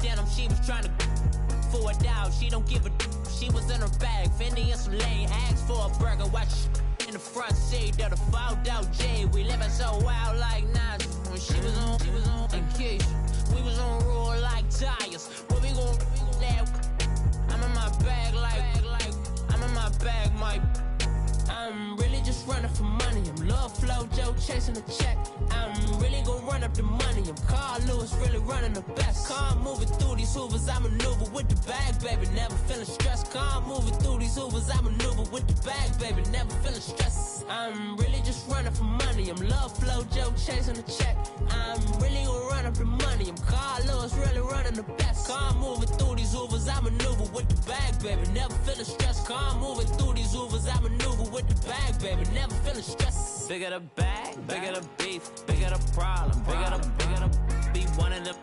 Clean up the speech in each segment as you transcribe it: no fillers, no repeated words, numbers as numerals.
denim, she was trying to for a doubt. She don't give a she was in her bag, Fendi in some lane, asked for a burger, watch in the front seat of the fouled out J. We living so wild like Nas. When she was on vacation, we was on roll like tires. What we gon' let? I'm in my bag like I'm in my bag, Mike. I'm really just running for money. I'm love flow, Joe chasing the check. I'm really gonna run up the money. I'm Carl Lewis, really running the best. Car moving through these Hoovers, I maneuver with the bag, baby. Never feeling stressed. Car moving through these Hoovers, I maneuver with the bag, baby. Never feeling stressed. I'm really just running for money. I'm love flow, Joe chasing the check. I'm really gonna run up the money. I'm Carl Lewis, really running the best. Car moving through these Hoovers, I maneuver with the bag, baby. Never feeling stressed. Car moving through these Hoovers, I maneuver with the bag, baby. Never feeling stressed. Bigger the bag, bigger the beef, bigger the problem, bigger the be one of the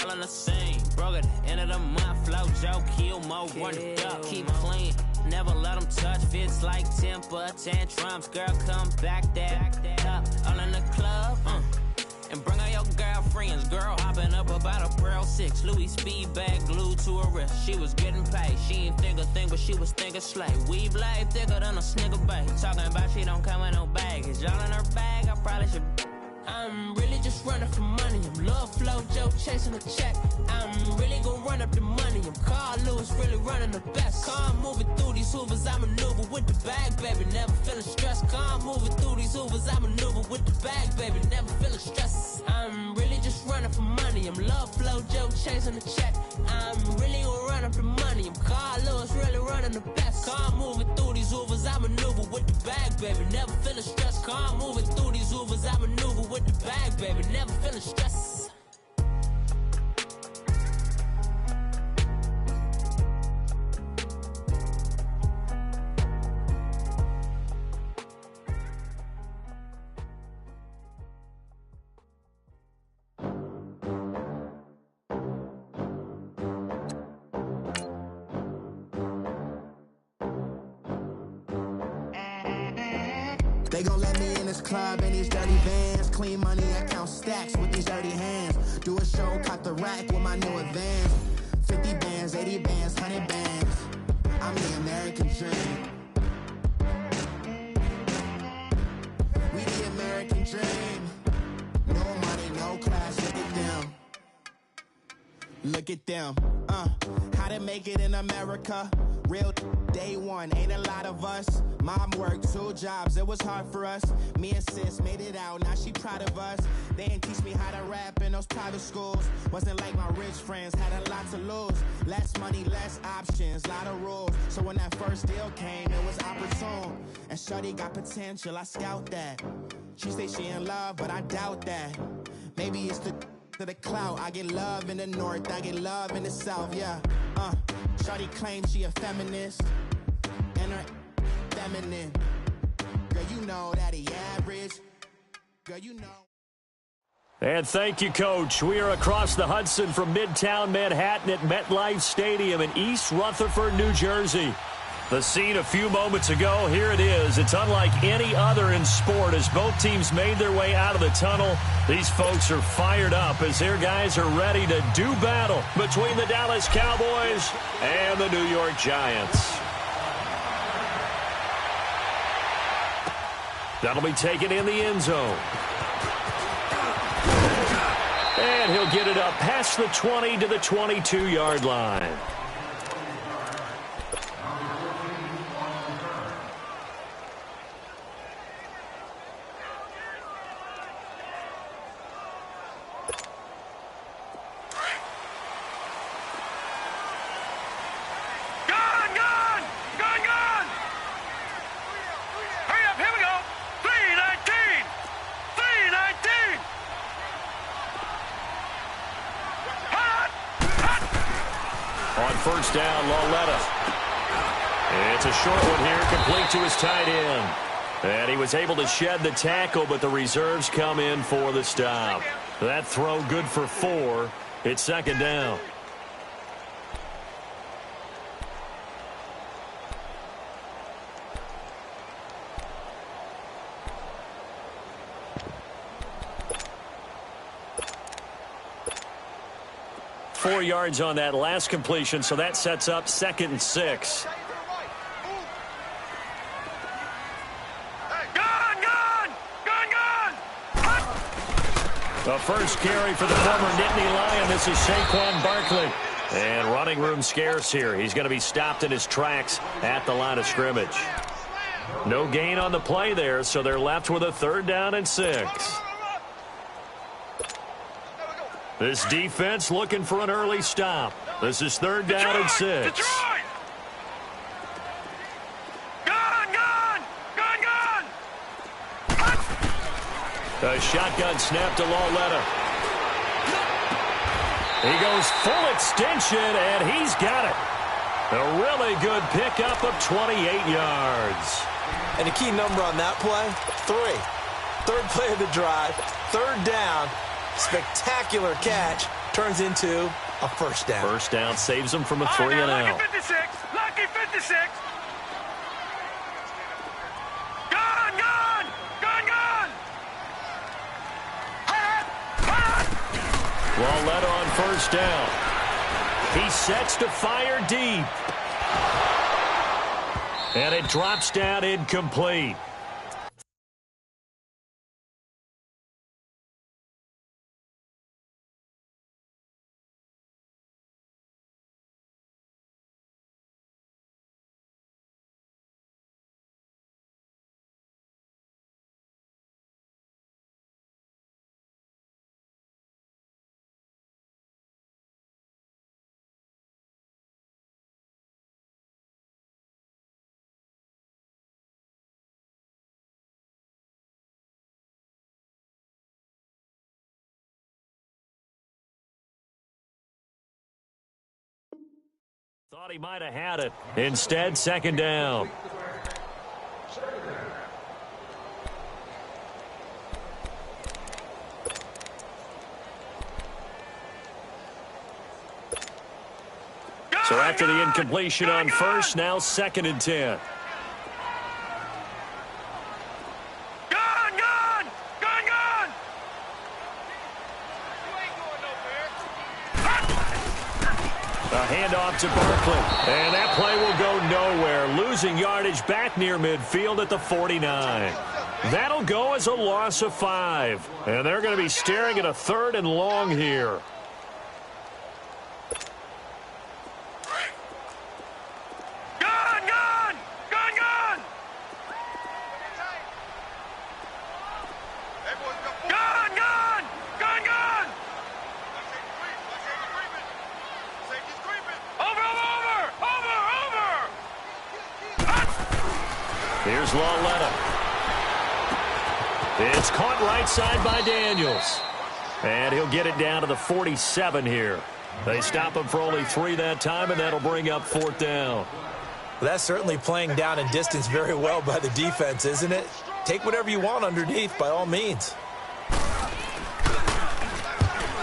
all in the same. Broke at the end of the month, flow, Joe, kill, mo, run it up, keep clean. Never let them touch, fits like temper tantrums. Girl, come back that up, all in the club, and bring all your girlfriends. Girl hopping up about a Pearl 6 Louis speed bag glued to her wrist. She was getting paid, she ain't think a thing, but she was thinking slay. Weave blade thicker than a snigger bait. Talking about she don't come with no baggage. All in her bag, I probably should. I'm really just running for money. I'm love flow, Joe chasing the check. I'm really gonna run up the money. I'm Carl Lewis, really running the best. Car moving through these Hoovers, I maneuver with the bag, baby. Never feeling stressed. Car moving through these Hoovers, I maneuver with the bag, baby. Never feeling stressed. I'm really just running for money. I'm love flow, Joe chasing the check. I'm really gonna run up the money. I'm Carl Lewis, really running the best. Car moving through these Hoovers, I maneuver with the bag, baby. Never feeling stressed. Car moving through these Hoovers, I maneuver with the bag, baby. Never feeling stressed. They gon' let me in this club in these dirty vans. Clean money, I count stacks with these dirty hands. Do a show, cop the rack with my new advance. 50 bands, 80 bands, 100 bands. I'm the American dream. We the American dream. No money, no class, look at them. Look at them, how to make it in America. Real day one, ain't a lot of us. Mom worked 2 jobs, it was hard for us. Me and sis made it out, now she proud of us. They didn't teach me how to rap in those private schools. Wasn't like my rich friends, had a lot to lose. Less money, less options, lot of rules. So when that first deal came, it was opportune. And shorty got potential, I scout that. She say she in love, but I doubt that. Maybe it's to the clout. I get love in the north, I get love in the south, yeah. Shorty claims she a feminist, and her feminine. Girl, you know that he average. Girl, you know. And thank you, Coach. We are across the Hudson from Midtown Manhattan at MetLife Stadium in East Rutherford, New Jersey. The scene a few moments ago, here it is. It's unlike any other in sport as both teams made their way out of the tunnel. These folks are fired up as their guys are ready to do battle between the Dallas Cowboys and the New York Giants. That'll be taken in the end zone. And he'll get it up past the 20 to the 22-yard line. First down, Lauletta. It's a short one here, complete to his tight end. And he was able to shed the tackle, but the reserves come in for the stop. That throw good for 4. It's second down. 4 yards on that last completion, so that sets up 2nd and 6. The first carry for the former Nittany Lion. This is Saquon Barkley. And running room scarce here. He's going to be stopped in his tracks at the line of scrimmage. No gain on the play there, so they're left with a 3rd down and 6. This defense looking for an early stop. This is 3rd down and 6. A shotgun snap to Lauletta. He goes full extension, and he's got it. A really good pickup of 28 yards. And the key number on that play, 3. 3rd play of the drive, 3rd down, spectacular catch, turns into a 1st down. 1st down saves him from a 3 and out. Lucky 56, lucky 56. Lauletta on 1st down. He sets to fire deep. And it drops down incomplete. Thought he might have had it. Instead, 2nd down. So after the incompletion on 1st, now 2nd and 10. A handoff to Barkley. And that play will go nowhere. Losing yardage back near midfield at the 49. That'll go as a loss of 5. And they're going to be staring at a 3rd and long here. Here's Lauletta. It's caught right side by Daniels. And he'll get it down to the 47 here. They stop him for only 3 that time, and that'll bring up 4th down. Well, that's certainly playing down and distance very well by the defense, isn't it? Take whatever you want underneath, by all means.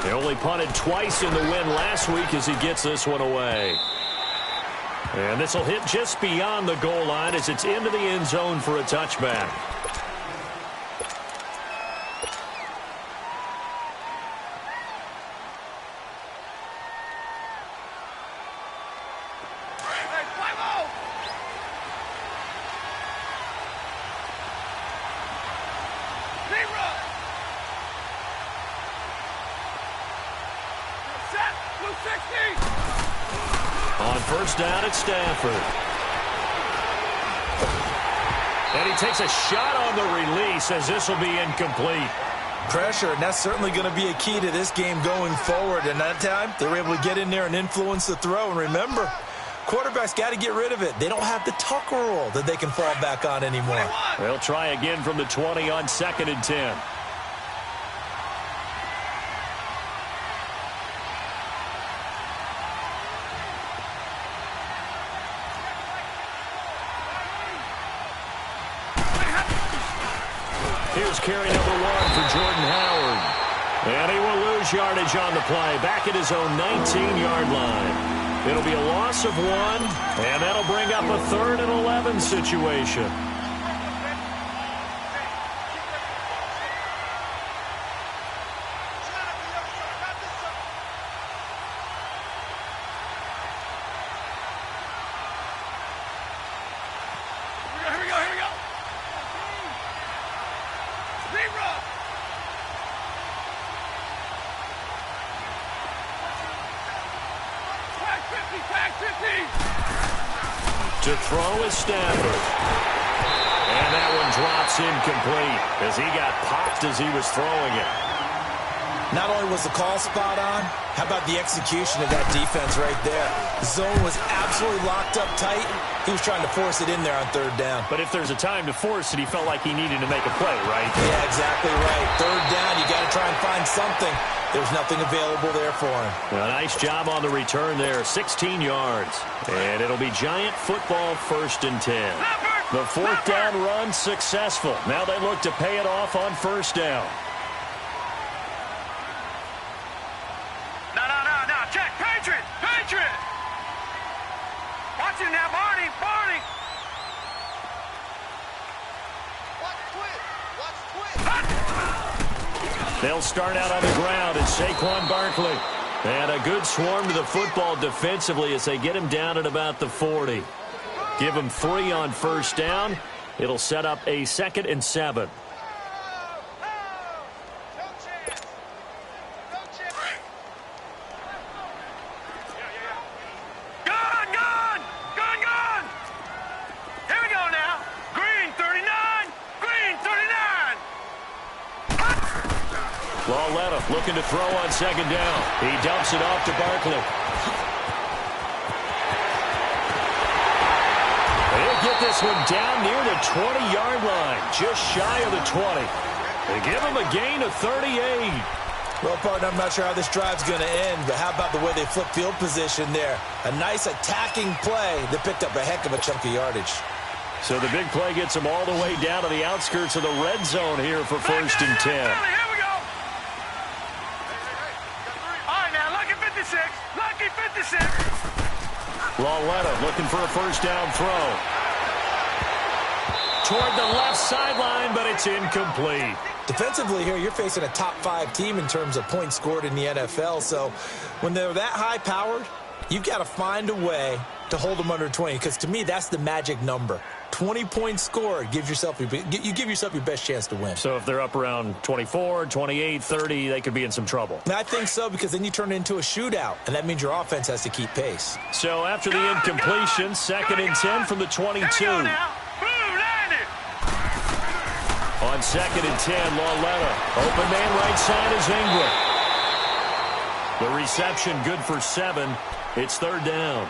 They only punted twice in the win last week as he gets this one away. And this will hit just beyond the goal line as it's into the end zone for a touchback. On 1st down at Stafford. And he takes a shot on the release as this will be incomplete. Pressure, and that's certainly going to be a key to this game going forward. And that time, they were able to get in there and influence the throw. And remember, quarterbacks got to get rid of it. They don't have the Tucker rule that they can fall back on anymore. They'll try again from the 20 on 2nd and 10. Here's carry number 1 for Jordan Howard. And he will lose yardage on the play, back at his own 19-yard line. It'll be a loss of 1, and that'll bring up a 3rd and 11 situation. To throw is Stafford. And that one drops incomplete as he got popped as he was throwing it. Not only was the call spot on, how about the execution of that defense right there? The zone was absolutely locked up tight. He was trying to force it in there on third down. But if there's a time to force it, he felt like he needed to make a play, right? Yeah, exactly right. Third down, you got to try and find something. There was nothing available there for him. A nice job on the return there, 16 yards. And it'll be Giant football 1st and 10. The 4th down run successful. Now they look to pay it off on 1st down. No. Check. Patriot. Watch it now, Barney. Watch twist. They'll start out on the ground. It's Saquon Barkley. And a good swarm to the football defensively as they get him down at about the 40. Give him 3 on 1st down. It'll set up a 2nd and 7. Gone. Here we go now. Green 39. Lauletta looking to throw on 2nd down. He dumps it off to Barkley. They'll get this one down near the 20-yard line, just shy of the 20. They give him a gain of 38. Well, partner, I'm not sure how this drive's going to end, but how about the way they flip field position there? A nice attacking play that picked up a heck of a chunk of yardage. So the big play gets them all the way down to the outskirts of the red zone here for 1st and 10. Here we go. All right, now, lucky 56. Lauletta looking for a 1st down throw. Toward the left sideline, but it's incomplete. Defensively here, you're facing a top 5 team in terms of points scored in the NFL. So when they're that high-powered, you've got to find a way to hold them under 20. Because to me, that's the magic number. 20 points scored, you give yourself your best chance to win. So if they're up around 24, 28, 30, they could be in some trouble. And I think so, because then you turn it into a shootout, and that means your offense has to keep pace. So after the incompletion, 2nd and 10 from the 22. On 2nd and 10, Lauletta. Open man right side is Ingram. The reception good for 7. It's 3rd down.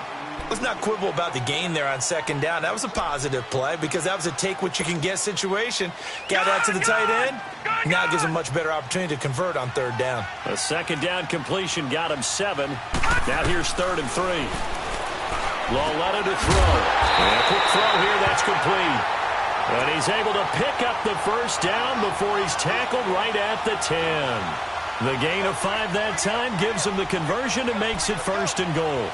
Let's not quibble about the gain there on 2nd down. That was a positive play because that was a take-what-you-can-get situation. Got that to the tight end. Now it gives him a much better opportunity to convert on 3rd down. A 2nd down completion got him 7. Now here's 3rd and 3. Lauletta to throw. And a quick throw here. That's complete. And he's able to pick up the 1st down before he's tackled right at the 10. The gain of 5 that time gives him the conversion and makes it 1st and goal.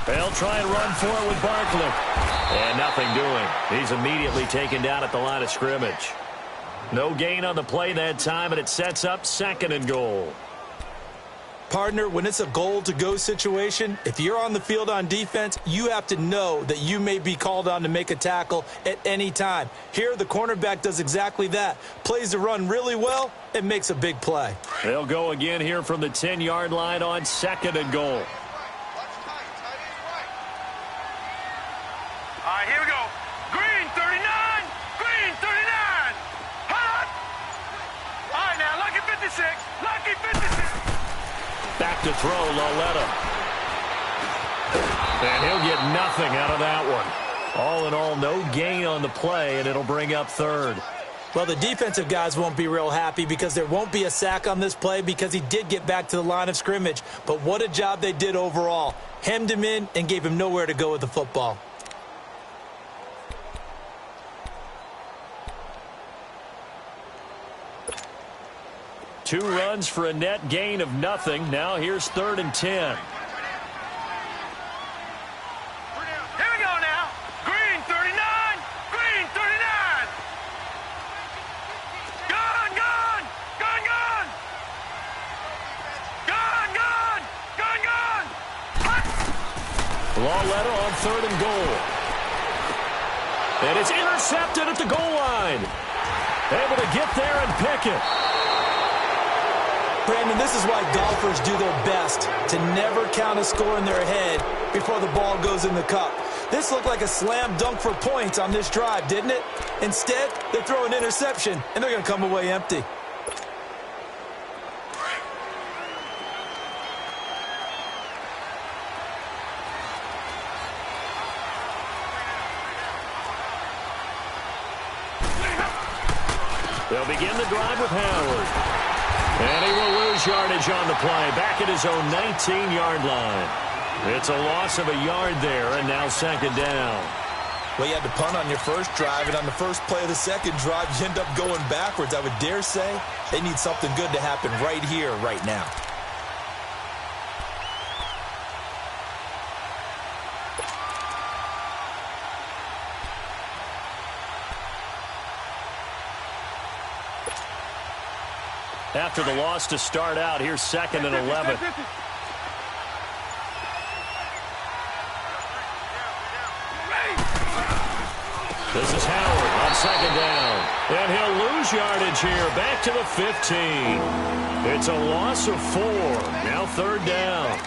They'll try and run for it with Barkley. And nothing doing. He's immediately taken down at the line of scrimmage. No gain on the play that time, and it sets up 2nd and goal. Partner, when it's a goal-to-go situation, if you're on the field on defense, you have to know that you may be called on to make a tackle at any time. Here, the cornerback does exactly that. Plays the run really well and makes a big play. They'll go again here from the 10-yard line on 2nd and goal. All right, here we go. Green 39. Green 39. Hot. All right, now, lucky 56. Lucky 56. Back to throw, Lauletta. And he'll get nothing out of that one. All in all, no gain on the play, and it'll bring up 3rd. Well, the defensive guys won't be real happy because there won't be a sack on this play because he did get back to the line of scrimmage. But what a job they did overall. Hemmed him in and gave him nowhere to go with the football. Two runs for a net gain of nothing. Now here's 3rd and 10. Here we go now. Green 39. Green 39. Lauletta on 3rd and goal. And it's intercepted at the goal line. Able to get there and pick it. Brandon, this is why golfers do their best to never count a score in their head before the ball goes in the cup. This looked like a slam dunk for points on this drive, didn't it? Instead, they throw an interception, and they're going to come away empty. They'll begin the drive with Howard. And he will lose yardage on the play, back at his own 19-yard line. It's a loss of a yard there, and now 2nd down. Well, you had to punt on your first drive, and on the first play of the second drive, you end up going backwards. I would dare say they need something good to happen right here, right now. After the loss to start out, here's 2nd and 11. This is Howard on 2nd down. And he'll lose yardage here, back to the 15. It's a loss of 4. Now 3rd down.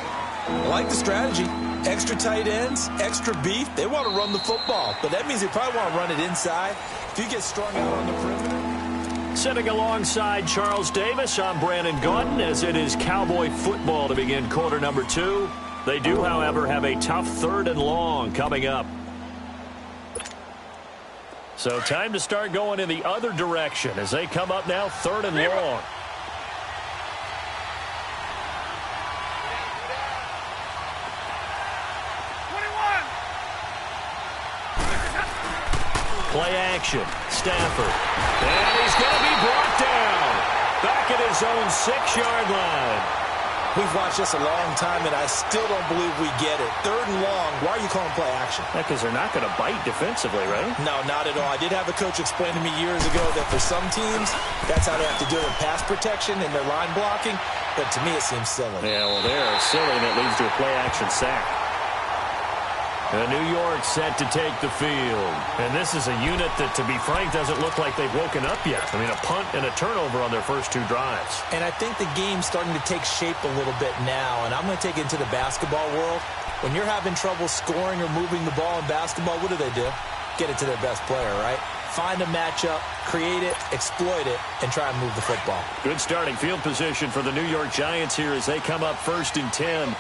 I like the strategy. Extra tight ends, extra beef. They want to run the football, but that means they probably want to run it inside. If you get strung out on the perimeter. Sitting alongside Charles Davis, I'm Brandon Gaudin, as it is Cowboy football to begin quarter number 2. They do, however, have a tough 3rd and long coming up. So time to start going in the other direction as they come up now 3rd and long. Play action. Stafford. And he's going to be brought down. Back at his own 6-yard line. We've watched this a long time, and I still don't believe we get it. 3rd and long. Why are you calling play action? Because they're not going to bite defensively, right? No, not at all. I did have a coach explain to me years ago that for some teams, that's how they have to do their pass protection and their line blocking. But to me, it seems silly. Yeah, well, they're silly, and it leads to a play action sack. New York set to take the field. And this is a unit that, to be frank, doesn't look like they've woken up yet. I mean, a punt and a turnover on their first 2 drives. And I think the game's starting to take shape a little bit now. And I'm going to take it into the basketball world. When you're having trouble scoring or moving the ball in basketball, what do? Get it to their best player, right? Find a matchup, create it, exploit it, and try and move the football. Good starting field position for the New York Giants here as they come up 1st and 10.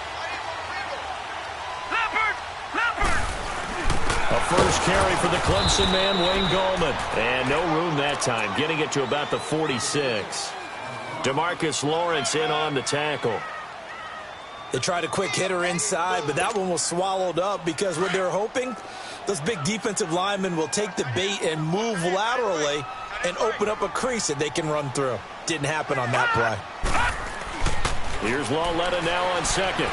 A first carry for the Clemson man, Wayne Gallman. And no room that time, getting it to about the 46. DeMarcus Lawrence in on the tackle. They tried a quick hitter inside, but that one was swallowed up because what they're hoping, those big defensive linemen will take the bait and move laterally and open up a crease that they can run through. Didn't happen on that play. Here's Lauletta now on 2nd.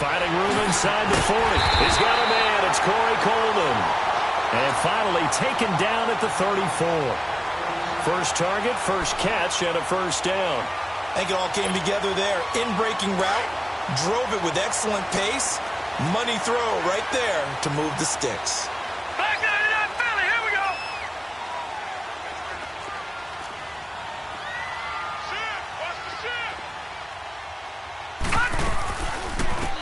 Finding room inside the 40. He's got a man. It's Corey Coleman. And finally taken down at the 34. First target, first catch, and a 1st down. I think it all came together there. In-breaking route, drove it with excellent pace. Money throw right there to move the sticks. Back 99 Philly, here we go.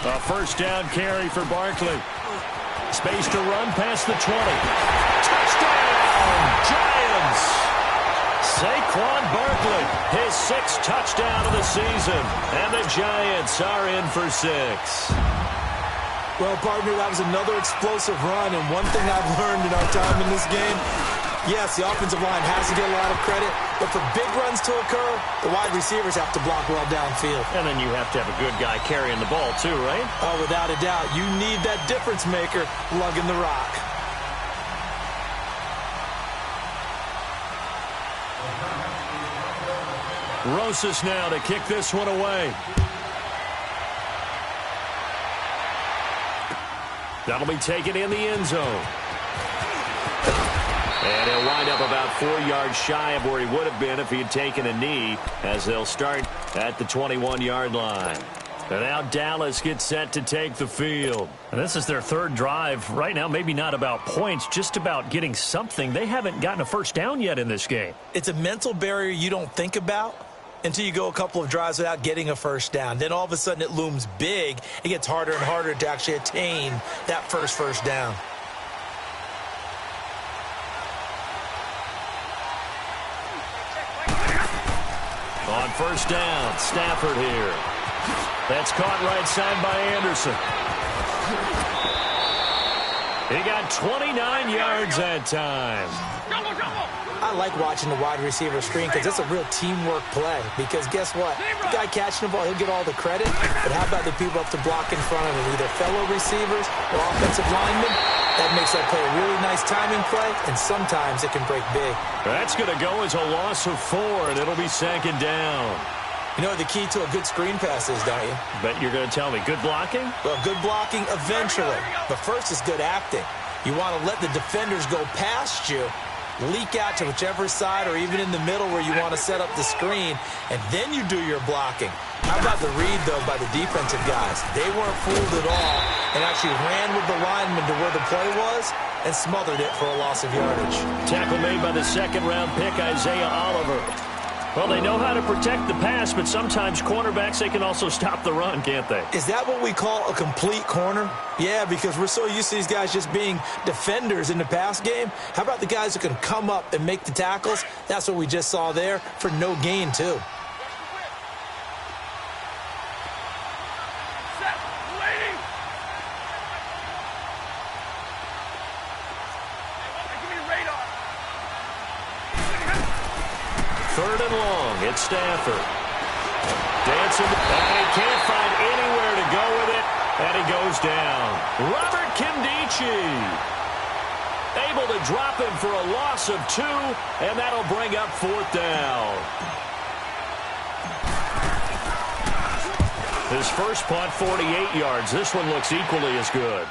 A 1st down carry for Barkley. Space to run past the 20. Touchdown, Giants! Saquon Barkley, his 6th touchdown of the season. And the Giants are in for 6. Well, partner, that was another explosive run. And one thing I've learned in our time in this game, yes, the offensive line has to get a lot of credit. But for big runs to occur, the wide receivers have to block well downfield. And then you have to have a good guy carrying the ball too, right? Oh, without a doubt. You need that difference maker lugging the rock. Rosas now to kick this one away. That'll be taken in the end zone. And he'll wind up about 4 yards shy of where he would have been if he had taken a knee, as they'll start at the 21-yard line. And now Dallas gets set to take the field. And this is their third drive. Right now, maybe not about points, just about getting something. They haven't gotten a first down yet in this game. It's a mental barrier you don't think about until you go a couple of drives without getting a first down. Then all of a sudden it looms big. It gets harder and harder to actually attain that first down. On first down, Stafford here. That's caught right side by Anderson. He got 29 yards that time. I like watching the wide receiver screen because it's a real teamwork play. Because guess what? The guy catching the ball, he'll get all the credit. But how about the people up to block in front of him? Either fellow receivers or offensive linemen. That makes that play a really nice timing play, and sometimes it can break big. That's going to go as a loss of 4, and it'll be second down. You know what the key to a good screen pass is, don't you? Bet you're going to tell me. Good blocking? Well, good blocking eventually. But first is good acting. You want to let the defenders go past you, leak out to whichever side or even in the middle where you want to set up the screen, and then you do your blocking. How about the read, though, by the defensive guys? They weren't fooled at all and actually ran with the lineman to where the play was and smothered it for a loss of yardage. Tackle made by the second-round pick, Isaiah Oliver. Well, they know how to protect the pass, but sometimes cornerbacks, they can also stop the run, can't they? Is that what we call a complete corner? Yeah, because we're so used to these guys just being defenders in the pass game. How about the guys who can come up and make the tackles? That's what we just saw there for no gain, too. Third and long, it's Stafford. Dancing, and he can't find anywhere to go with it, and he goes down. Robert Kimdichie able to drop him for a loss of 2, and that'll bring up 4th down. His first punt, 48 yards. This one looks equally as good.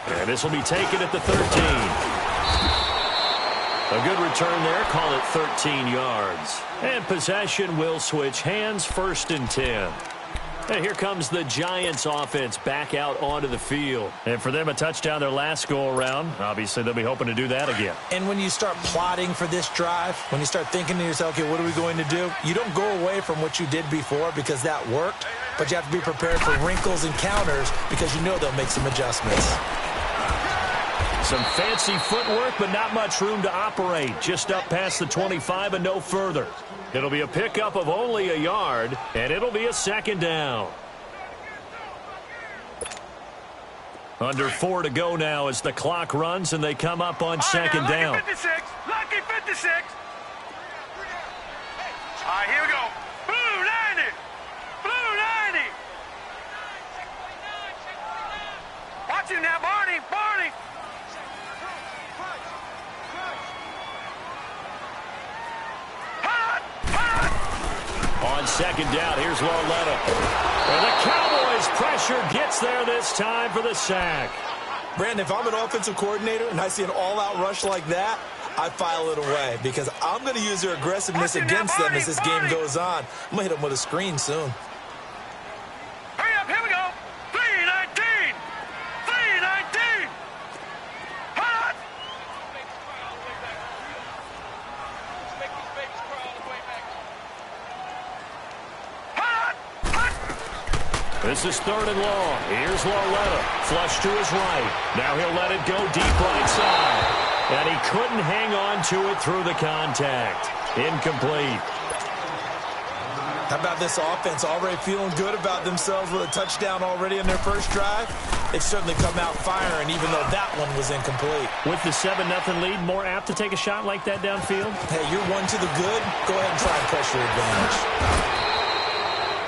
And this will be taken at the 13. A good return there, call it 13 yards. And possession will switch hands, 1st and 10. And here comes the Giants offense back out onto the field. And for them, a touchdown their last go-around. Obviously, they'll be hoping to do that again. And when you start plotting for this drive, when you start thinking to yourself, okay, what are we going to do? You don't go away from what you did before because that worked, but you have to be prepared for wrinkles and counters because you know they'll make some adjustments. Some fancy footwork, but not much room to operate. Just up past the 25 and no further. It'll be a pickup of only a yard, and it'll be a 2nd down. Under 4 to go now as the clock runs, and they come up on 2nd down. Lucky 56. Lucky 56. All right, here we go. Blue 90. Blue 90. Watch him now, Barney. Barney. On 2nd down, here's Lauletta. And the Cowboys pressure gets there this time for the sack. Brandon, if I'm an offensive coordinator and I see an all-out rush like that, I file it away because I'm going to use their aggressiveness against them as this game goes on. I'm going to hit them with a screen soon. Hurry up, here we go. 319. 319. Hot. This is 3rd and long. Here's Lauletta. Flush to his right. Now he'll let it go deep right side. And he couldn't hang on to it through the contact. Incomplete. How about this offense already feeling good about themselves with a touchdown already in their first drive? They've certainly come out firing even though that one was incomplete. With the 7-0 lead, more apt to take a shot like that downfield? Hey, you're one to the good. Go ahead and try and press your advantage.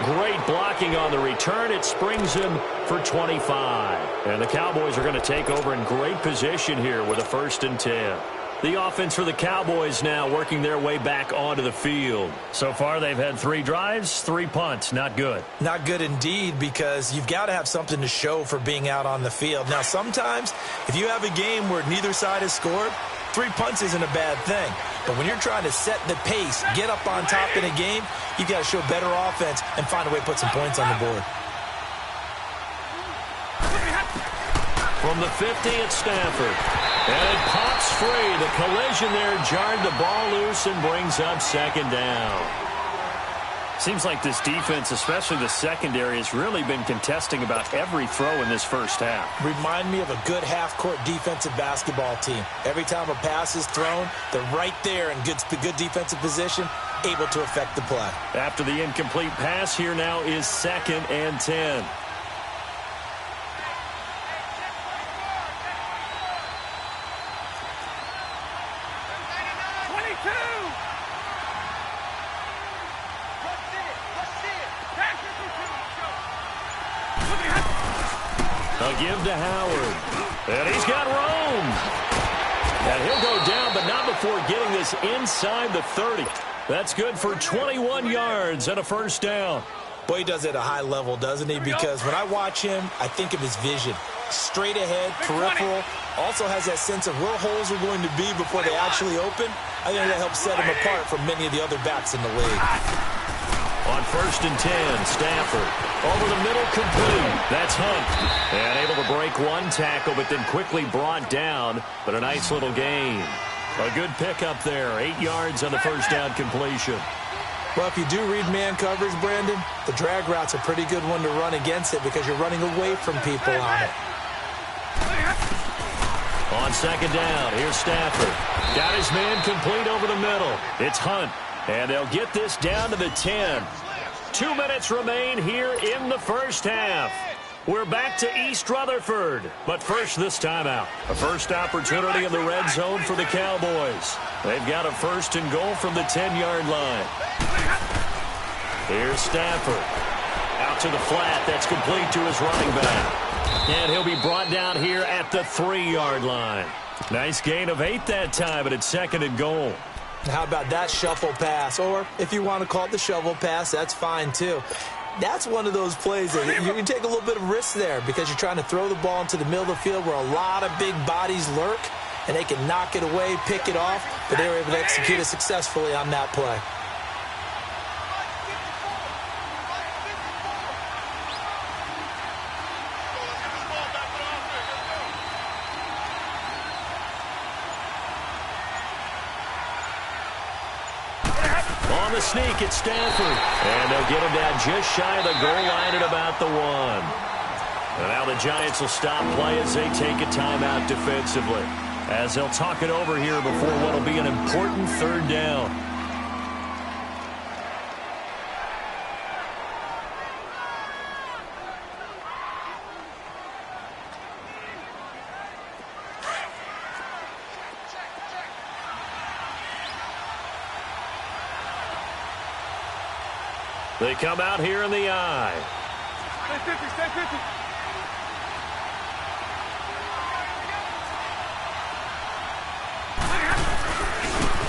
Great blocking on the return. It springs him for 25. And the Cowboys are going to take over in great position here with a 1st and 10. The offense for the Cowboys now working their way back onto the field. So far, they've had 3 drives, 3 punts. Not good. Not good indeed because you've got to have something to show for being out on the field. Now, sometimes if you have a game where neither side has scored, 3 punts isn't a bad thing. But when you're trying to set the pace, get up on top in a game, you got to show better offense and find a way to put some points on the board. From the 50, it's Stafford. And it pops free. The collision there jarred the ball loose and brings up second down. Seems like this defense, especially the secondary, has really been contesting about every throw in this first half. Remind me of a good half-court defensive basketball team. Every time a pass is thrown, they're right there in good defensive position, able to affect the play. After the incomplete pass, here now is 2nd and 10. A give to Howard. And he's got room. And he'll go down, but not before getting this inside the 30. That's good for 21 yards and a first down. Boy, he does it at a high level, doesn't he? Because when I watch him, I think of his vision. Straight ahead, peripheral. Also has that sense of where holes are going to be before they actually open. I think that helps set him apart from many of the other backs in the league. On 1st and 10, Stafford. Over the middle, complete. That's Hunt. And able to break one tackle, but then quickly brought down. But a nice little gain. A good pickup there. 8 yards on the first down completion. Well, if you do read man coverage, Brandon, the drag route's a pretty good one to run against it because you're running away from people on it. On 2nd down, here's Stafford. Got his man complete over the middle. It's Hunt. And they'll get this down to the 10. 2 minutes remain here in the first half. We're back to East Rutherford. But first, this timeout. A first opportunity in the red zone for the Cowboys. They've got a 1st and goal from the 10-yard line. Here's Stafford. Out to the flat. That's complete to his running back. And he'll be brought down here at the 3-yard line. Nice gain of 8 that time, but it's 2nd and goal. How about that shuffle pass? Or if you want to call it the shovel pass, that's fine too. That's one of those plays that you take a little bit of risk there because you're trying to throw the ball into the middle of the field where a lot of big bodies lurk, and they can knock it away, pick it off, but they were able to execute it successfully on that play. On the sneak, it's Stafford. And they'll get him down just shy of the goal line at about the 1. And now the Giants will stop play as they take a timeout defensively. As they'll talk it over here before what will be an important 3rd down. They come out here in the eye. Stay 50, stay 50.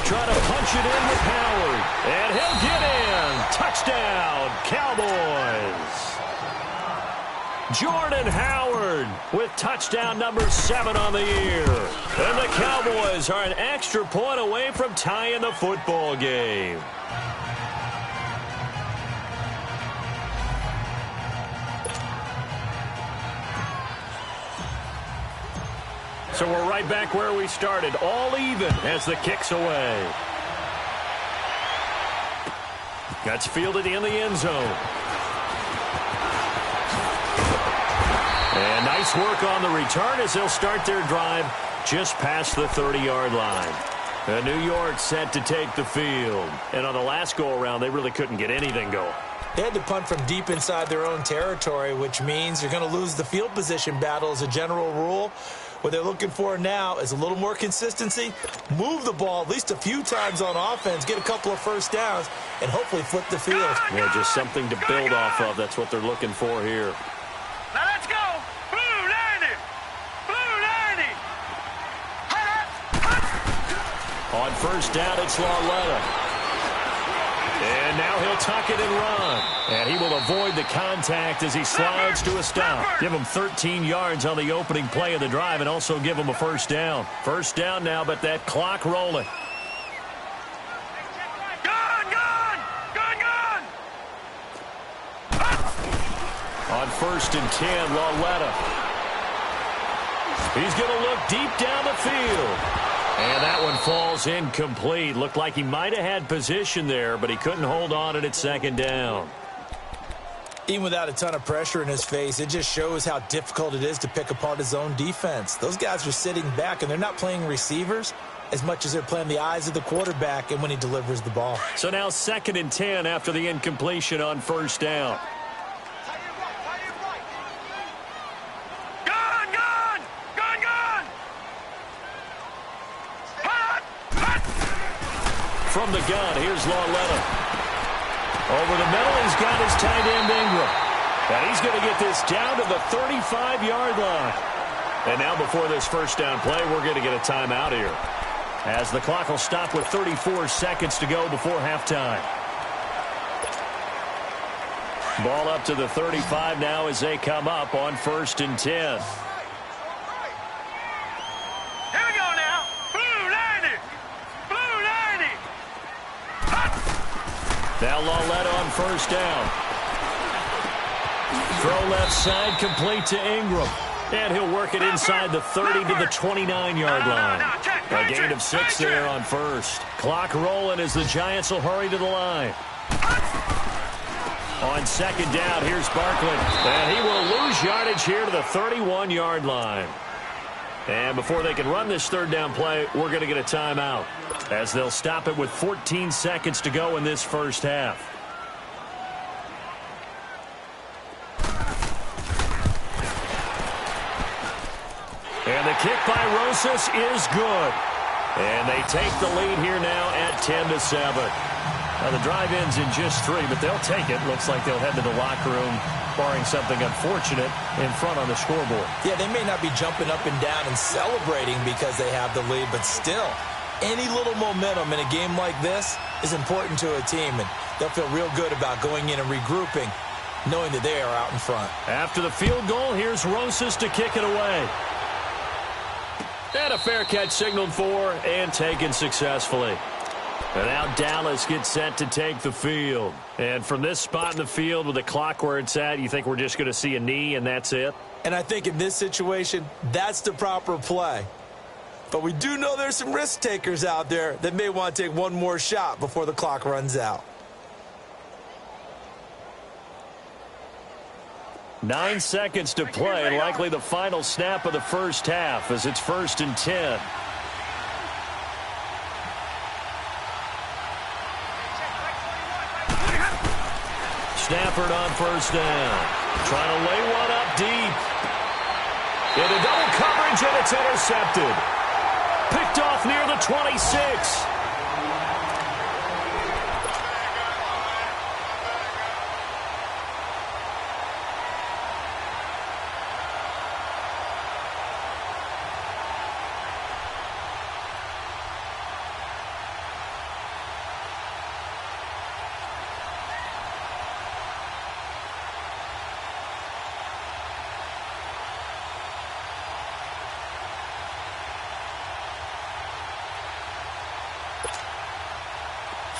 Try to punch it in with Howard. And he'll get in. Touchdown, Cowboys. Jordan Howard with touchdown number 7 on the year. And the Cowboys are an extra point away from tying the football game. So we're right back where we started, all even as the kick's away. That's fielded in the end zone. And nice work on the return as they'll start their drive just past the 30-yard line. And New York set to take the field. And on the last go-around, they really couldn't get anything going. They had to punt from deep inside their own territory, which means you're going to lose the field position battle as a general rule. What they're looking for now is a little more consistency, move the ball at least a few times on offense, get a couple of first downs, and hopefully flip the field. Yeah, just something to build off of. That's what they're looking for here. Now let's go. Blue 90. Blue 90. On 1st down, it's Lauletta. And now he'll tuck it and run. And he will avoid the contact as he slides to a stop. Give him 13 yards on the opening play of the drive and also give him a first down. First down now, but that clock rolling. On 1st and 10, Lauletta. He's going to look deep down the field. And that one falls incomplete. Looked like he might have had position there, but he couldn't hold on at second down. Even without a ton of pressure in his face, it just shows how difficult it is to pick apart his own defense. Those guys are sitting back, and they're not playing receivers as much as they're playing the eyes of the quarterback and when he delivers the ball. So now 2nd and 10 after the incompletion on 1st down. From the gun, here's Lauletta. Over the middle, he's got his tight end Ingram. And he's going to get this down to the 35-yard line. And now before this first down play, we're going to get a timeout here, as the clock will stop with 34 seconds to go before halftime. Ball up to the 35 now as they come up on 1st and 10. Now Lauletta on 1st down. Throw left side, complete to Ingram. And he'll work it inside the 30 to the 29-yard line. A gain of 6 there on 1st. Clock rolling as the Giants will hurry to the line. On 2nd down, here's Barkley. And he will lose yardage here to the 31-yard line. And before they can run this 3rd down play, we're going to get a timeout, as they'll stop it with 14 seconds to go in this first half. And the kick by Rosas is good. And they take the lead here now at 10-7. Now the drive ends in just 3, but they'll take it. Looks like they'll head to the locker room, barring something unfortunate, in front on the scoreboard. Yeah, they may not be jumping up and down and celebrating because they have the lead, but still, any little momentum in a game like this is important to a team, and they'll feel real good about going in and regrouping, knowing that they are out in front. After the field goal, here's Rosas to kick it away. And a fair catch signaled for and taken successfully. And now Dallas gets set to take the field. And from this spot in the field with the clock where it's at, you think we're just going to see a knee and that's it? And I think in this situation, that's the proper play. But we do know there's some risk takers out there that may want to take one more shot before the clock runs out. 9 seconds to play, likely the final snap of the first half as it's 1st and 10. Stafford on 1st down. Trying to lay one up deep. Into double coverage, and it's intercepted. Picked off near the 26.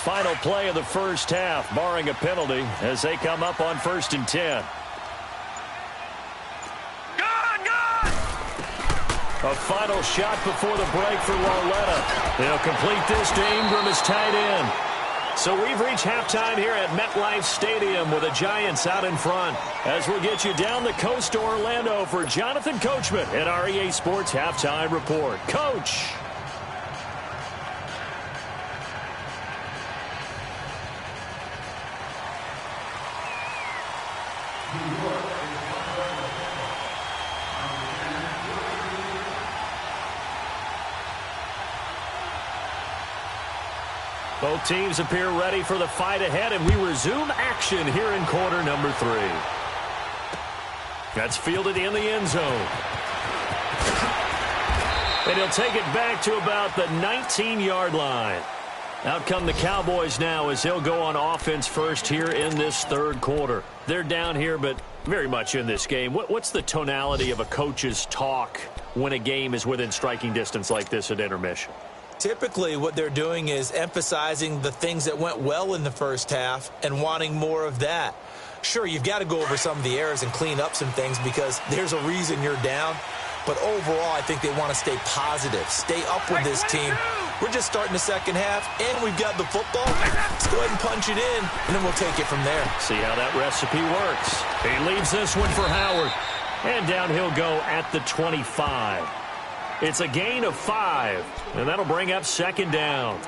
Final play of the first half, barring a penalty, as they come up on 1st and 10. A final shot before the break for Lauletta. They'll complete this to Ingram as tight end. So we've reached halftime here at MetLife Stadium with the Giants out in front. As we'll get you down the coast to Orlando for Jonathan Coachman at our EA Sports Halftime Report. Coach. Both teams appear ready for the fight ahead, and we resume action here in quarter number 3. That's fielded in the end zone. And he'll take it back to about the 19-yard line. Out come the Cowboys now as he'll go on offense first here in this third quarter. They're down here, but very much in this game. What's the tonality of a coach's talk when a game is within striking distance like this at intermission? Typically, what they're doing is emphasizing the things that went well in the first half and wanting more of that. Sure, you've got to go over some of the errors and clean up some things because there's a reason you're down. But overall, I think they want to stay positive, stay up with this team. We're just starting the second half, and we've got the football. Let's go ahead and punch it in, and then we'll take it from there. See how that recipe works. He leaves this one for Howard. And down he'll go at the 25. It's a gain of 5, and that'll bring up second down.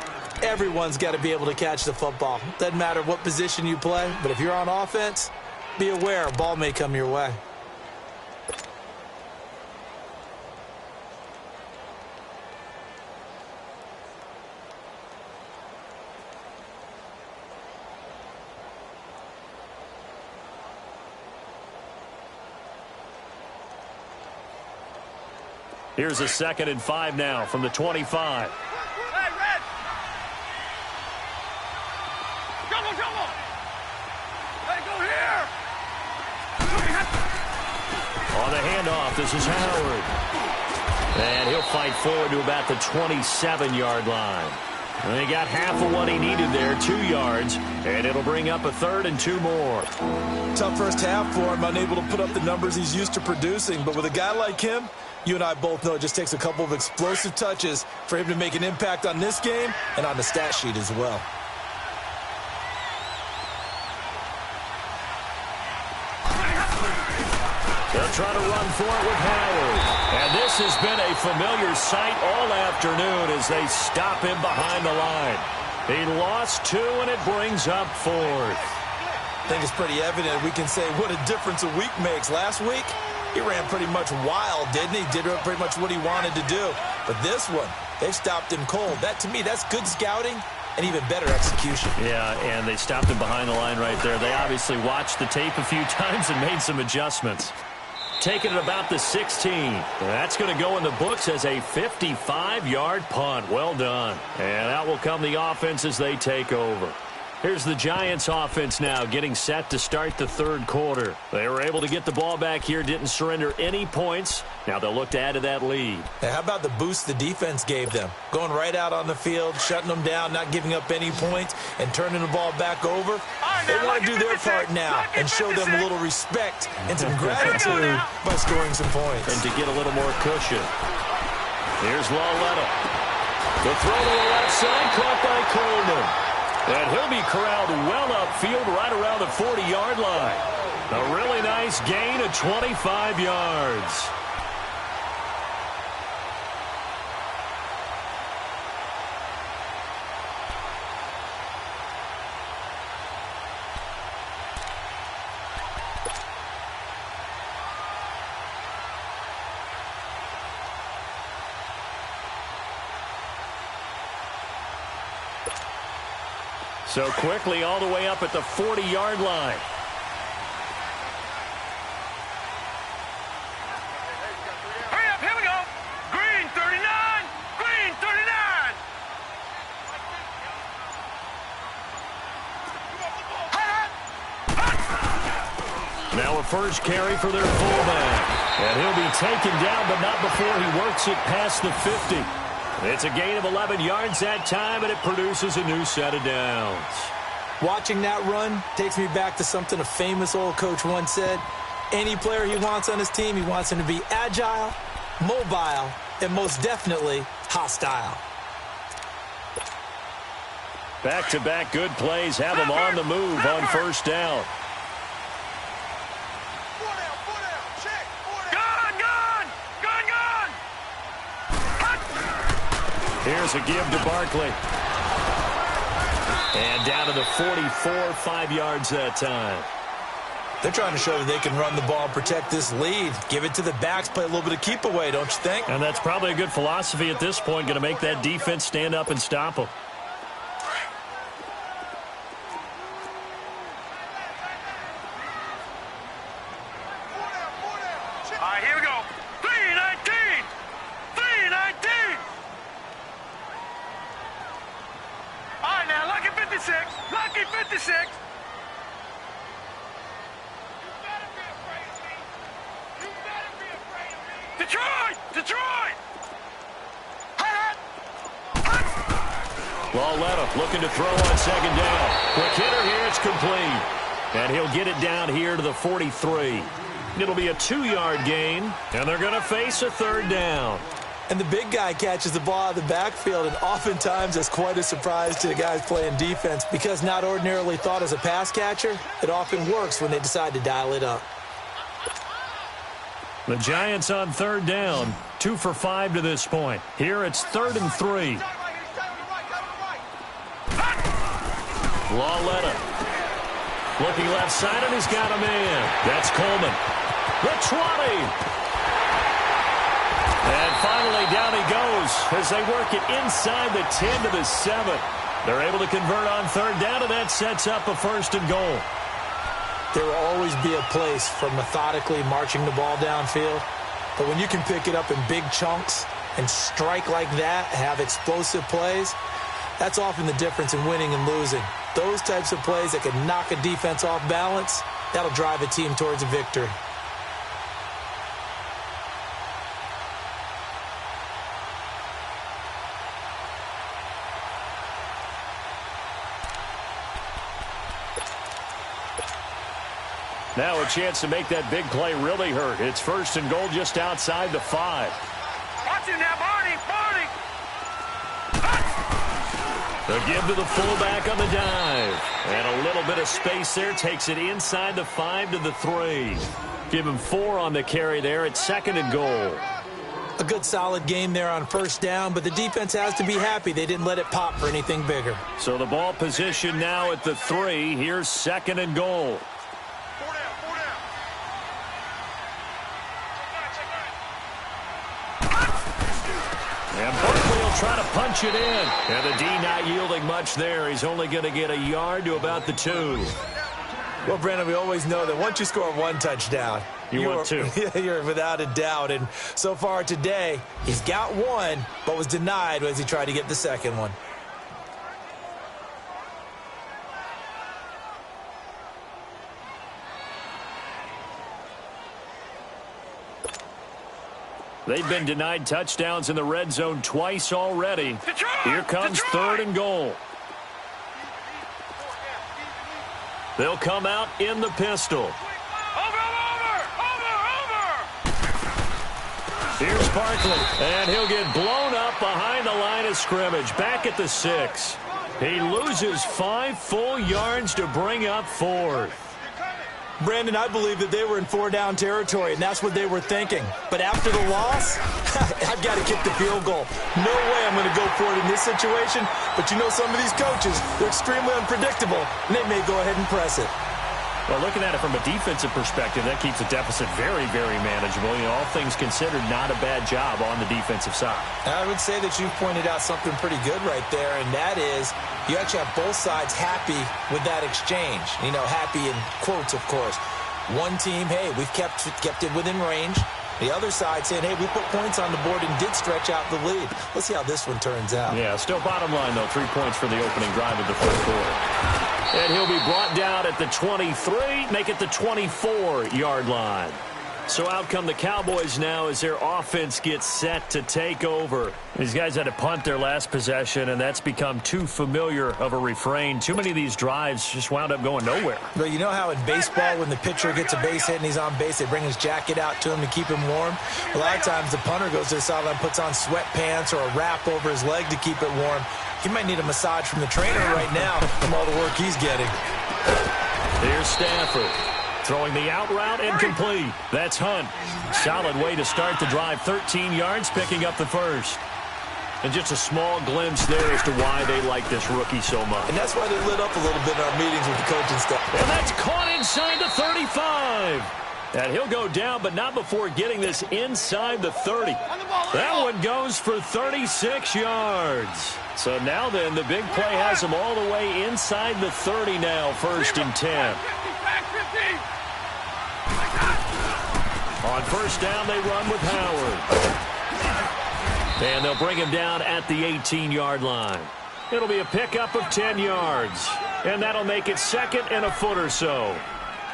Everyone's got to be able to catch the football. Doesn't matter what position you play, but if you're on offense, be aware a ball may come your way. Here's a 2nd and 5 now from the 25. Hey, Red! Double! Hey, go here! On the handoff, this is Howard. And he'll fight forward to about the 27-yard line. And he got half of what he needed there, 2 yards, and it'll bring up a 3rd and 2 more. Tough first half for him, unable to put up the numbers he's used to producing. But with a guy like him, you and I both know it just takes a couple of explosive touches for him to make an impact on this game and on the stat sheet as well. They'll try to run for it with Howard. And this has been a familiar sight all afternoon as they stop him behind the line. He lost 2, and it brings up 4th. I think it's pretty evident we can say what a difference a week makes. Last week, he ran pretty much wild, didn't he? Did pretty much what he wanted to do. But this one, they stopped him cold. That, to me, that's good scouting and even better execution. Yeah, and they stopped him behind the line right there. They obviously watched the tape a few times and made some adjustments. Taking it about the 16. That's going to go in the books as a 55-yard punt. Well done. And out will come the offense as they take over. Here's the Giants offense now getting set to start the third quarter. They were able to get the ball back here, didn't surrender any points. Now they'll look to add to that lead. Now, how about the boost the defense gave them? Going right out on the field, shutting them down, not giving up any points, and turning the ball back over. They want to do their part now and show them a little respect and some gratitude by scoring some points. And to get a little more cushion. Here's Lawletta. The throw to the left side, caught by Coleman. And he'll be corralled well upfield right around the 40-yard line. A really nice gain of 25 yards. So quickly all the way up at the 40-yard line. Hurry up, here we go. Green 39, green 39. Now a first carry for their fullback. And he'll be taken down, but not before he works it past the 50. It's a gain of 11 yards that time, and it produces a new set of downs. Watching that run takes me back to something a famous old coach once said. Any player he wants on his team, he wants him to be agile, mobile, and most definitely hostile. Back-to-back good plays have him on the move on first down. Here's a give to Barkley. And down to the 44, 5 yards that time. They're trying to show that they can run the ball and protect this lead. Give it to the backs, play a little bit of keep away, don't you think? And that's probably a good philosophy at this point, going to make that defense stand up and stop them. All right, here we go. 319! 319! All 56. Lucky 56. Detroit! Detroit! Lauletta looking to throw on second down. Quick hitter here, it's complete. And he'll get it down here to the 43. It'll be a 2-yard gain, and they're going to face a third down. And the big guy catches the ball out of the backfield, and oftentimes that's quite a surprise to the guys playing defense because not ordinarily thought as a pass catcher, it often works when they decide to dial it up. The Giants on third down, 2 for 5 to this point. Here it's 3rd and 3. Lauletta looking left side, and he's got a man. That's Coleman. The 20. And finally down he goes as they work it inside the 10 to the 7. They're able to convert on third down, and that sets up a 1st and goal. There will always be a place for methodically marching the ball downfield. But when you can pick it up in big chunks and strike like that, have explosive plays, that's often the difference in winning and losing. Those types of plays that can knock a defense off balance, that'll drive a team towards a victory. Now a chance to make that big play really hurt. It's 1st and goal just outside the 5. Watch him now, Barney! Barney! The give to the fullback on the dive. And a little bit of space there. Takes it inside the 5 to the 3. Give him 4 on the carry there at 2nd and goal. A good solid game there on 1st down, but the defense has to be happy they didn't let it pop for anything bigger. So the ball position now at the 3. Here's 2nd and goal. And Barkley will try to punch it in. And the D not yielding much there. He's only going to get a yard to about the 2. Well, Brandon, we always know that once you score 1 touchdown, you want 2. You're without a doubt. And so far today, he's got 1, but was denied as he tried to get the 2nd one. They've been denied touchdowns in the red zone twice already. Detroit! Here comes Detroit! 3rd and goal. They'll come out in the pistol. Over! Here's Barkley, and he'll get blown up behind the line of scrimmage, back at the 6. He loses 5 full yards to bring up 4th. Brandon, I believe that they were in 4-down territory, and that's what they were thinking. But after the loss, I've got to kick the field goal. No way I'm going to go for it in this situation. But you know some of these coaches, they're extremely unpredictable, and they may go ahead and press it. Well, looking at it from a defensive perspective, that keeps the deficit very, very manageable. You know, all things considered, not a bad job on the defensive side. I would say that you've pointed out something pretty good right there, and that is you actually have both sides happy with that exchange. You know, happy in quotes, of course. One team, hey, we've kept it within range. The other side saying, hey, we put points on the board and did stretch out the lead. Let's see how this one turns out. Yeah, still bottom line, though. 3 points for the opening drive of the 1st quarter. And he'll be brought down at the 23, make it the 24-yard line. So out come the Cowboys now as their offense gets set to take over. These guys had to punt their last possession, and that's become too familiar of a refrain. Too many of these drives just wound up going nowhere. But you know how in baseball when the pitcher gets a base hit and he's on base, they bring his jacket out to him to keep him warm? A lot of times the punter goes to the sideline, puts on sweatpants or a wrap over his leg to keep it warm. He might need a massage from the trainer right now from all the work he's getting. Here's Stafford. Throwing the out route and complete. That's Hunt. Solid way to start the drive. 13 yards, picking up the 1st. And just a small glimpse there as to why they like this rookie so much. And that's why they lit up a little bit in our meetings with the coaching staff. And that's caught inside the 35. And he'll go down, but not before getting this inside the 30. That one goes for 36 yards. So now then, the big play has him all the way inside the 30 now, 1st and 10. On 1st down, they run with Howard. And they'll bring him down at the 18-yard line. It'll be a pickup of 10 yards. And that'll make it second and a foot or so.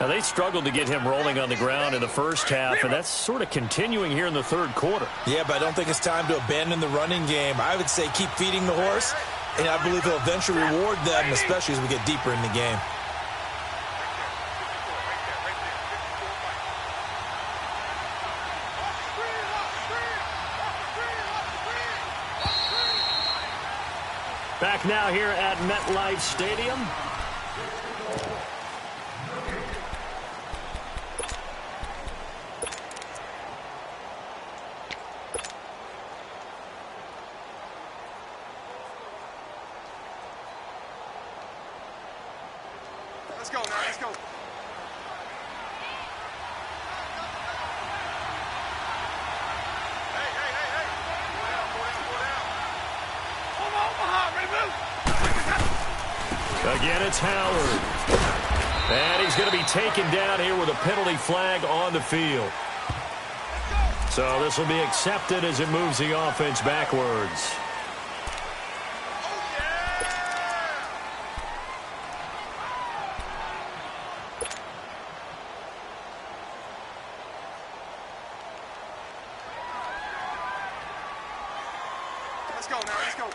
Now, they struggled to get him rolling on the ground in the first half, and that's sort of continuing here in the third quarter. Yeah, but I don't think it's time to abandon the running game. I would say keep feeding the horse, and I believe he'll eventually reward them, especially as we get deeper in the game. Back now here at MetLife Stadium. Let's go now, let's go. Hey. Again, it's Howard. And he's going to be taken down here with a penalty flag on the field. So this will be accepted as it moves the offense backwards. Let's go now, let's go.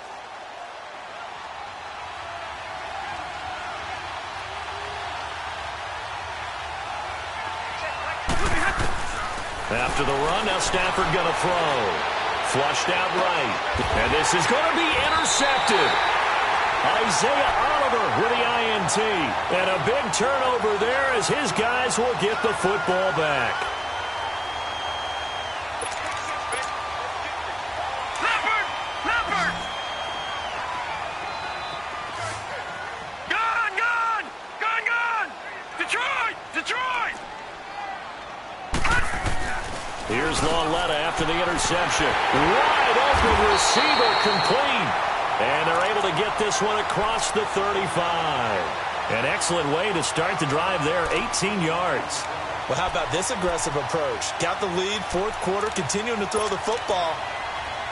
After the run, now Stafford going to throw. Flushed out right. And this is going to be intercepted. Isaiah Oliver with the INT. And a big turnover there as his guys will get the football back. Leopard! Gone! Detroit! Here's Lauletta after the interception. Wide open receiver complete. And they're able to get this one across the 35. An excellent way to start the drive there, 18 yards. Well, how about this aggressive approach? Got the lead, fourth quarter, continuing to throw the football.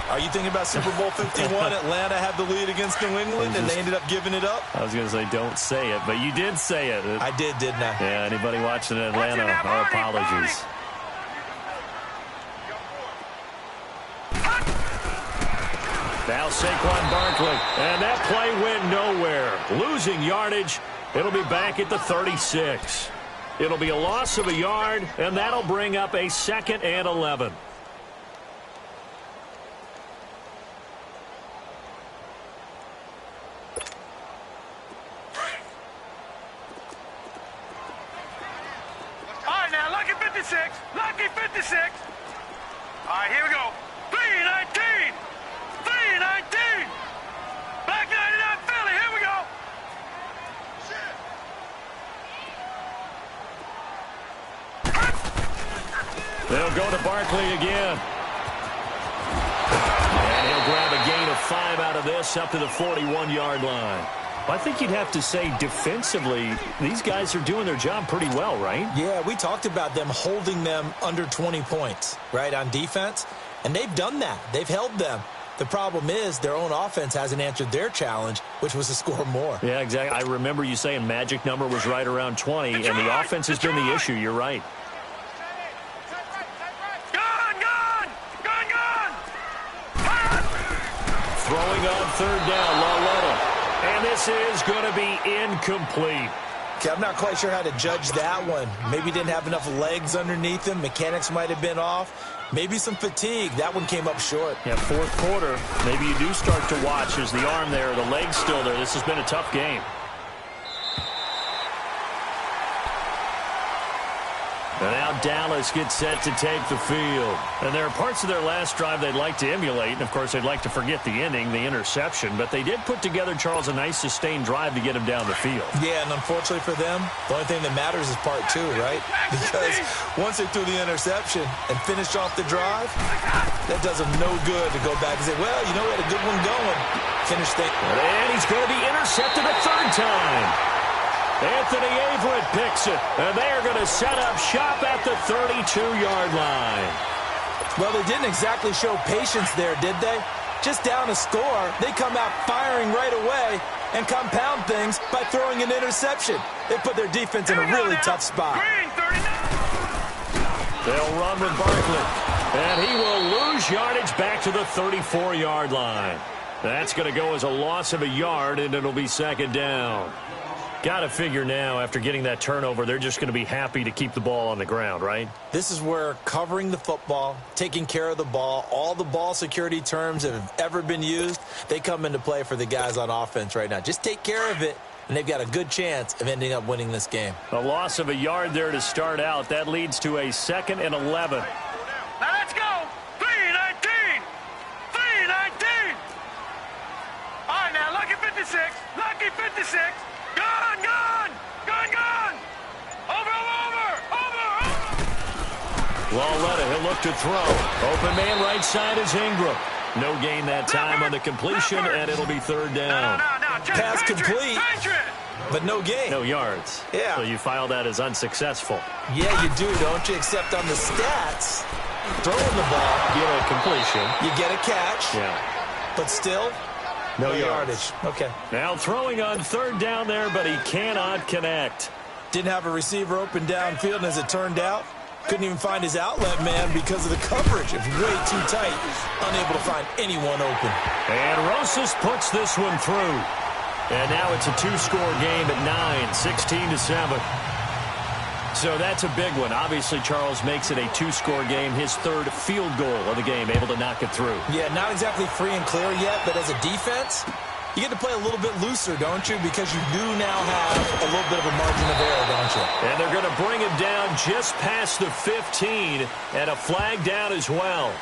Are you thinking about Super Bowl 51? Atlanta had the lead against New England, and they ended up giving it up? I was going to say don't say it, but you did say it. I did, didn't I? Yeah, anybody watching Atlanta, our apologies. Now Saquon Barkley, and that play went nowhere. Losing yardage, it'll be back at the 36. It'll be a loss of a yard, and that'll bring up a 2nd and 11. All right, now, lucky 56. All right, here we go. 319. Black 99 Philly, here we go. They'll go to Barkley again. And he'll grab a gain of 5 out of this up to the 41-yard line. I think you'd have to say defensively, these guys are doing their job pretty well, right? Yeah, we talked about them holding them under 20 points, right, on defense. And they've done that. They've held them. The problem is their own offense hasn't answered their challenge, which was to score more. Yeah, exactly. I remember you saying magic number was right around 20, and the offense has been the issue. You're right. Gone! Throwing on third down, Lauletta. And this is going to be incomplete. Okay, I'm not quite sure how to judge that one. Maybe didn't have enough legs underneath him. Mechanics might have been off. Maybe some fatigue. That one came up short. Yeah, fourth quarter. Maybe you do start to watch as the arm there, the leg's still there. This has been a tough game. And now Dallas gets set to take the field. And there are parts of their last drive they'd like to emulate. And, of course, they'd like to forget the ending, the interception. But they did put together, Charles, a nice sustained drive to get him down the field. Yeah, and unfortunately for them, the only thing that matters is part 2, right? Because once they threw the interception and finished off the drive, that does them no good to go back and say, well, you know, we had a good one going. Finish things. And he's going to be intercepted a third time. Anthony Averett picks it, and they're going to set up shop at the 32-yard line. Well, they didn't exactly show patience there, did they? Just down a score, they come out firing right away and compound things by throwing an interception. They put their defense in a really tough spot. They'll run with Barkley, and he will lose yardage back to the 34-yard line. That's going to go as a loss of a yard, and it'll be second down. Got to figure now, after getting that turnover, they're just going to be happy to keep the ball on the ground, right? This is where covering the football, taking care of the ball, all the ball security terms that have ever been used, they come into play for the guys on offense right now. Just take care of it, and they've got a good chance of ending up winning this game. A loss of a yard there to start out. That leads to a 2nd and 11. Now let's go. 3-19. 3-19. All right, now, lucky 56. Lucky 56. Gone, gone. Gone, gone. Over. Lauletta, he'll look to throw. Open man right side is Ingram. No gain that time on the completion, and it'll be third down. No. Pass complete, but no gain. No yards. Yeah. So you file that as unsuccessful. Yeah, you do, don't you? Except on the stats, throwing the ball, You get a completion. you get a catch, Yeah. but still, no yardage. Okay. Now throwing on third down there, but he cannot connect. Didn't have a receiver open downfield, and as it turned out, couldn't even find his outlet man because of the coverage. It's way too tight. Unable to find anyone open. And Rosas puts this one through. And now it's a two-score game at 9, 16-7. So that's a big one. Obviously, Charles makes it a two-score game. His third field goal of the game, able to knock it through. Yeah, not exactly free and clear yet, but as a defense, you get to play a little bit looser, don't you? Because you do now have a little bit of a margin of error, don't you? And they're going to bring him down just past the 15, and a flag down as well.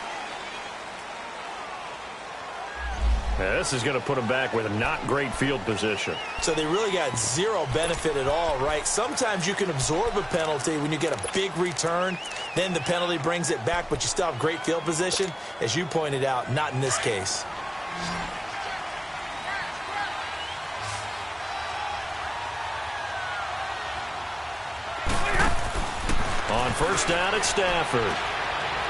Now, this is going to put him back with a not great field position. So they really got zero benefit at all, right? Sometimes you can absorb a penalty when you get a big return. Then the penalty brings it back, but you still have great field position. As you pointed out, not in this case. On first down at Stafford.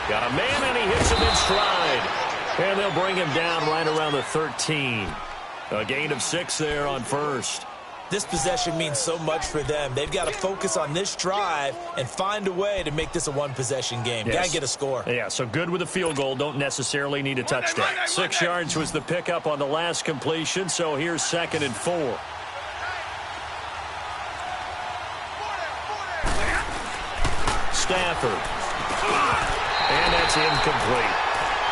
Got a man, and he hits him in stride. And they'll bring him down right around the 13. A gain of 6 there on first. This possession means so much for them. They've got to focus on this drive and find a way to make this a one-possession game. Yes. Got to get a score. Yeah, so good with a field goal. Don't necessarily need a touchdown. 6 yards was the pickup on the last completion, so here's 2nd and 4. Stafford. And that's incomplete.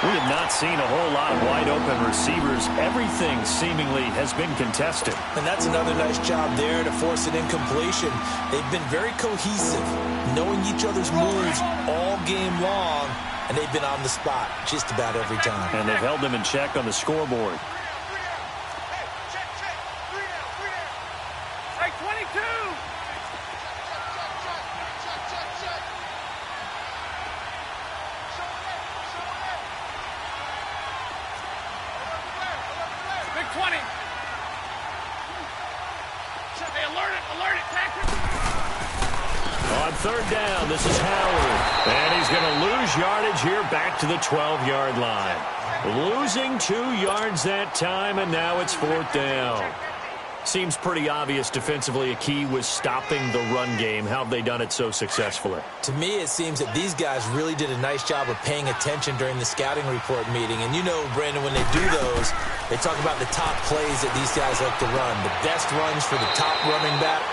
We have not seen a whole lot of wide-open receivers. Everything seemingly has been contested. And that's another nice job there to force an incompletion. They've been very cohesive, knowing each other's moves all game long, and they've been on the spot just about every time. And they've held them in check on the scoreboard. Hey, 22. Big 20. Hey, alert it, tactic. On third down, this is Howard. And he's going to lose yardage here back to the 12-yard line. Losing 2 yards that time, and now it's 4th down. Seems pretty obvious defensively a key was stopping the run game. How have they done it so successfully? To me, it seems that these guys really did a nice job of paying attention during the scouting report meeting. And you know, Brandon, when they do those, they talk about the top plays that these guys like to run. The best runs for the top running back.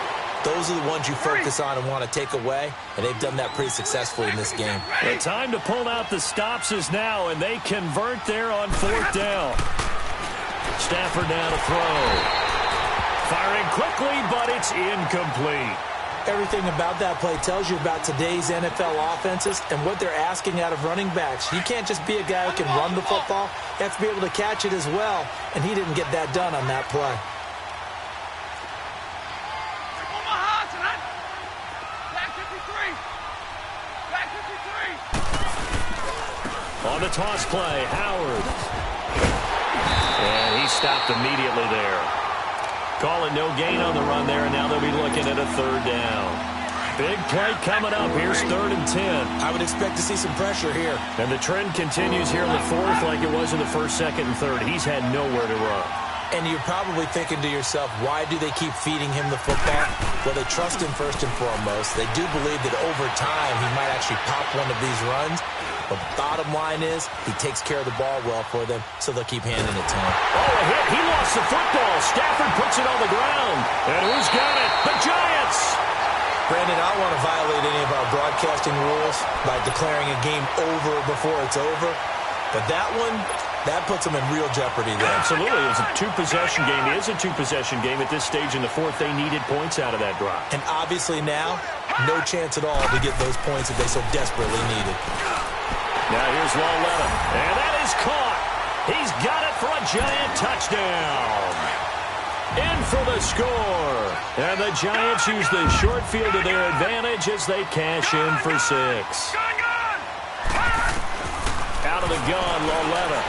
Those are the ones you focus on and want to take away, and they've done that pretty successfully in this game. The time to pull out the stops is now, and they convert there on 4th down. Stafford now to throw. Firing quickly, but it's incomplete. Everything about that play tells you about today's NFL offenses and what they're asking out of running backs. You can't just be a guy who can run the football. You have to be able to catch it as well, and he didn't get that done on that play. On the toss play, Howard. And he stopped immediately there. Calling no gain on the run there, and now they'll be looking at a 3rd down. Big play coming up. Here's 3rd and 10. I would expect to see some pressure here. And the trend continues here in the 4th like it was in the 1st, 2nd, and 3rd. He's had nowhere to run. And you're probably thinking to yourself, why do they keep feeding him the football? Well, they trust him first and foremost. They do believe that over time he might actually pop one of these runs. But the bottom line is he takes care of the ball well for them, so they'll keep handing it to him. Oh, a hit. He lost the football. Stafford puts it on the ground. And who's got it? The Giants! Brandon, I don't want to violate any of our broadcasting rules by declaring a game over before it's over. But that one, that puts them in real jeopardy there. Absolutely. It was a two-possession game. It is a two-possession game. At this stage in the 4th, they needed points out of that drive. And obviously now, no chance at all to get those points that they so desperately needed. Now here's Lauletta. And that is caught. He's got it for a Giant touchdown. In for the score. And the Giants use the short field to their advantage as they cash in for 6. Out of the gun, Lauletta.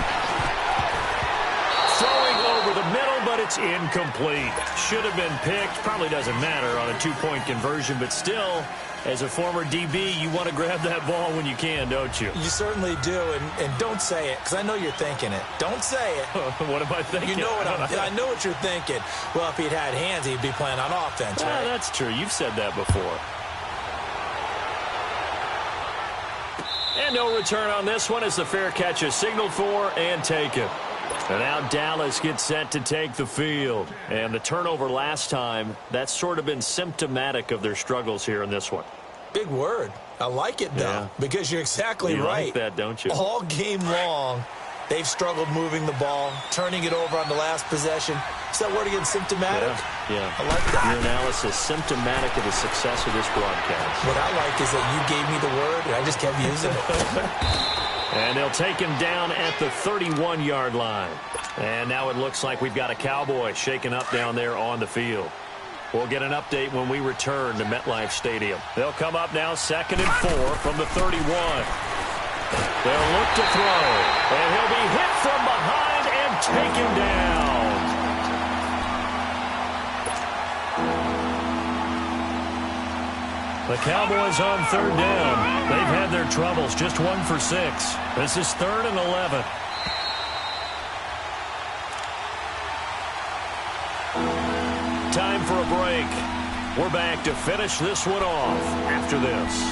Throwing over the middle, but it's incomplete. Should have been picked. Probably doesn't matter on a 2-point conversion, but still, as a former DB, you want to grab that ball when you can, don't you? You certainly do, and don't say it, because I know you're thinking it. Don't say it. What am I thinking? You know what I know what you're thinking. Well, if he'd had hands, he'd be playing on offense, right? That's true. You've said that before. And no return on this one as the fair catch is signaled for and taken. And now Dallas gets set to take the field. And the turnover last time, that's sort of been symptomatic of their struggles here in this one. Big word. I like it, though, because you're exactly right. You like that, don't you? All game long, they've struggled moving the ball, turning it over on the last possession. Is that word again, symptomatic? Yeah. I like that. Your analysis, symptomatic of the success of this broadcast. What I like is that you gave me the word, and I just kept using it. And they'll take him down at the 31-yard line. And now it looks like we've got a Cowboy shaken up down there on the field. We'll get an update when we return to MetLife Stadium. They'll come up now 2nd and 4 from the 31. They'll look to throw. And he'll be hit from behind and taken down. The Cowboys on 3rd down. They've had their troubles, just 1 for 6. This is 3rd and 11. Time for a break. We're back to finish this one off after this.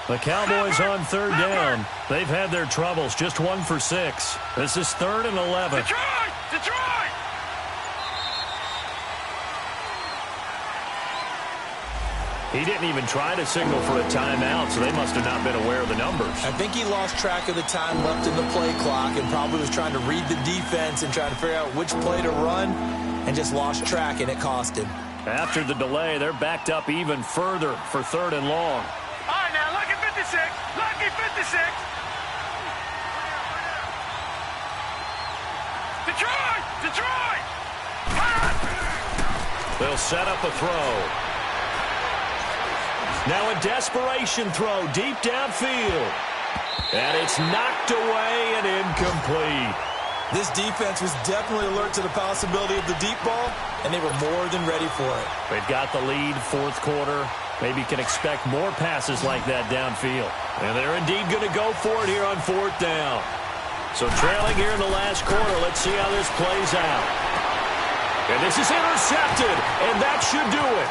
The Cowboys on 3rd down. They've had their troubles, just 1 for 6. This is 3rd and 11. Detroit! Detroit! He didn't even try to signal for a timeout, so they must have not been aware of the numbers. I think he lost track of the time left in the play clock and probably was trying to read the defense and trying to figure out which play to run and just lost track, and it cost him. After the delay, they're backed up even further for 3rd and long. All right, now, lucky 56. Lucky 56. Detroit! Detroit! They'll set up a throw. Now a desperation throw deep downfield. And it's knocked away and incomplete. This defense was definitely alert to the possibility of the deep ball, and they were more than ready for it. They've got the lead, 4th quarter. Maybe can expect more passes like that downfield. And they're indeed going to go for it here on 4th down. So trailing here in the last quarter, let's see how this plays out. And this is intercepted, and that should do it.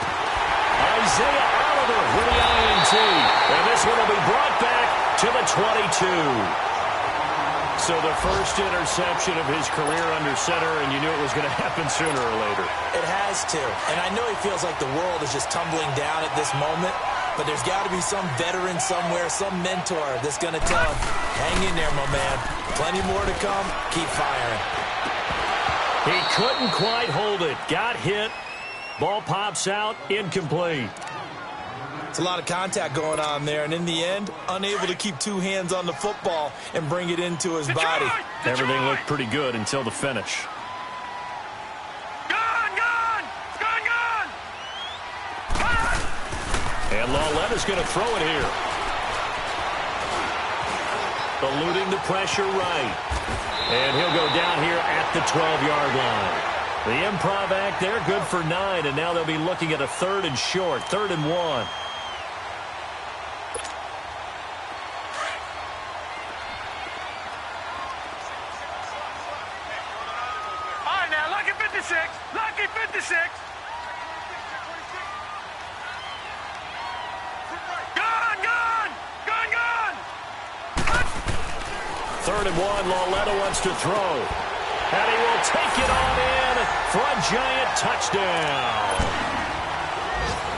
Isaiah Oliver with the INT. And this one will be brought back to the 22. So the first interception of his career under center, and you knew it was going to happen sooner or later. It has to. And I know he feels like the world is just tumbling down at this moment, but there's got to be some veteran somewhere, some mentor that's going to tell him, hang in there, my man. Plenty more to come. Keep firing. He couldn't quite hold it. Got hit. Ball pops out. Incomplete. It's a lot of contact going on there, and in the end, unable to keep two hands on the football and bring it into his body. Everything looked pretty good until the finish. And Lauletta's going to throw it here. Eluding the pressure right. And he'll go down here at the 12-yard line. The improv act there, good for 9, and now they'll be looking at a 3rd and short, 3rd and 1. All right, now, lucky 56. Lucky 56. Third and 1, Lauletta wants to throw. And he will take it on in for a giant touchdown.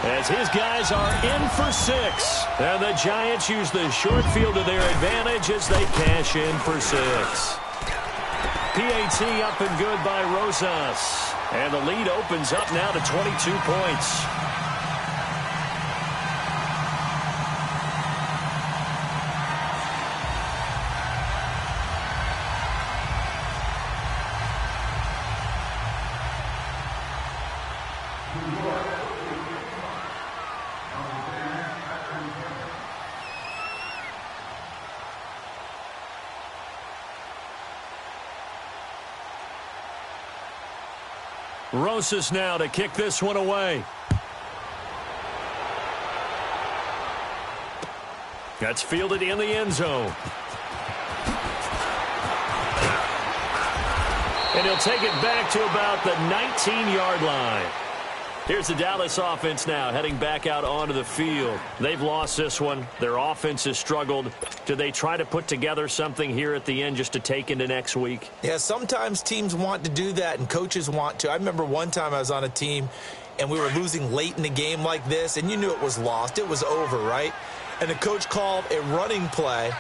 As his guys are in for 6. And the Giants use the short field to their advantage as they cash in for 6. PAT up and good by Rosas. And the lead opens up now to 22 points. Rosas now to kick this one away. That's fielded in the end zone. And he'll take it back to about the 19-yard line. Here's the Dallas offense now heading back out onto the field. They've lost this one. Their offense has struggled. Do they try to put together something here at the end just to take into next week? Yeah, sometimes teams want to do that and coaches want to. I remember one time I was on a team and we were losing late in the game like this, and you knew it was lost. It was over, right? And the coach called a running play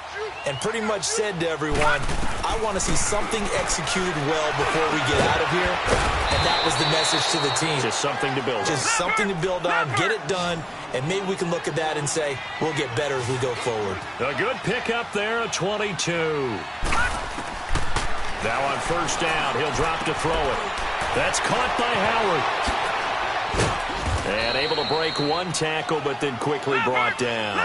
and pretty much said to everyone, I want to see something executed well before we get out of here. And that was the message to the team. Just something to build on. Just something to build on, get it done, and maybe we can look at that and say, we'll get better as we go forward. A good pickup there at 22. Now on first down, he'll drop to throw it. That's caught by Howard. And able to break one tackle, but then quickly brought down.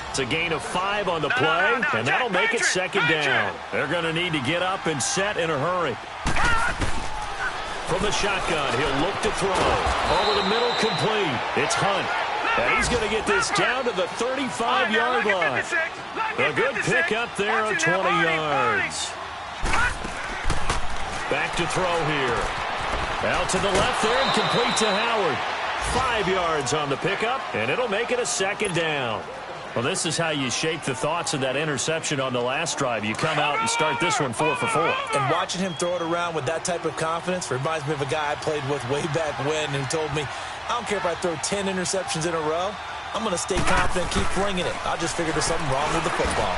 It's a gain of 5 on the play, and that'll make it second down. They're going to need to get up and set in a hurry. From the shotgun, he'll look to throw. Over the middle, complete. It's Hunt. And he's going to get this down to the 35-yard line. A good pickup there at 20 yards. Back to throw here. Out to the left there and complete to Howard. 5 yards on the pickup, and it'll make it a second down. Well, this is how you shake the thoughts of that interception on the last drive. You come out and start this one 4 for 4. And watching him throw it around with that type of confidence reminds me of a guy I played with way back when who told me, I don't care if I throw 10 interceptions in a row. I'm going to stay confident, keep flinging it. I just figured there's something wrong with the football.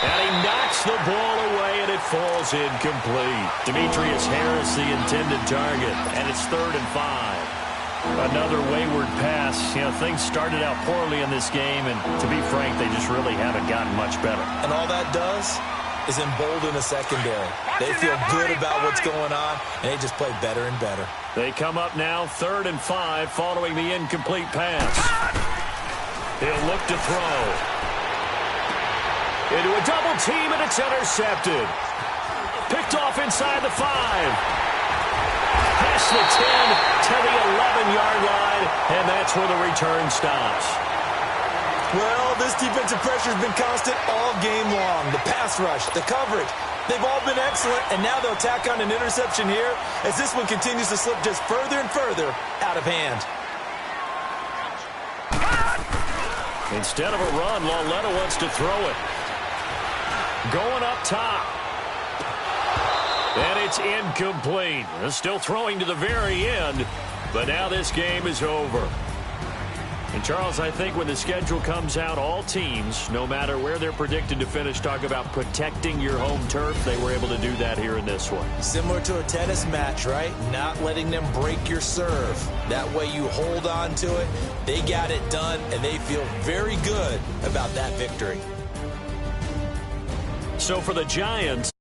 And he knocks the ball away, and it falls incomplete. Demetrius Harris, the intended target, and it's 3rd and 5. Another wayward pass. You know, things started out poorly in this game, and to be frank, they just really haven't gotten much better. And all that does is embolden the secondary. They feel good about what's going on, and they just play better and better. They come up now 3rd and 5 following the incomplete pass. He'll look to throw. Into a double team, and it's intercepted. Picked off inside the 5. Past the 10 to the 11-yard line, and that's where the return stops. Well, this defensive pressure has been constant all game long. The pass rush, the coverage, they've all been excellent, and now they'll tack on an interception here as this one continues to slip just further and further out of hand. Instead of a run, Lauletta wants to throw it. Going up top. And it's incomplete. Still throwing to the very end, but now this game is over. And, Charles, I think when the schedule comes out, all teams, no matter where they're predicted to finish, talk about protecting your home turf. They were able to do that here in this one. Similar to a tennis match, right? Not letting them break your serve. That way you hold on to it. They got it done, and they feel very good about that victory. So for the Giants,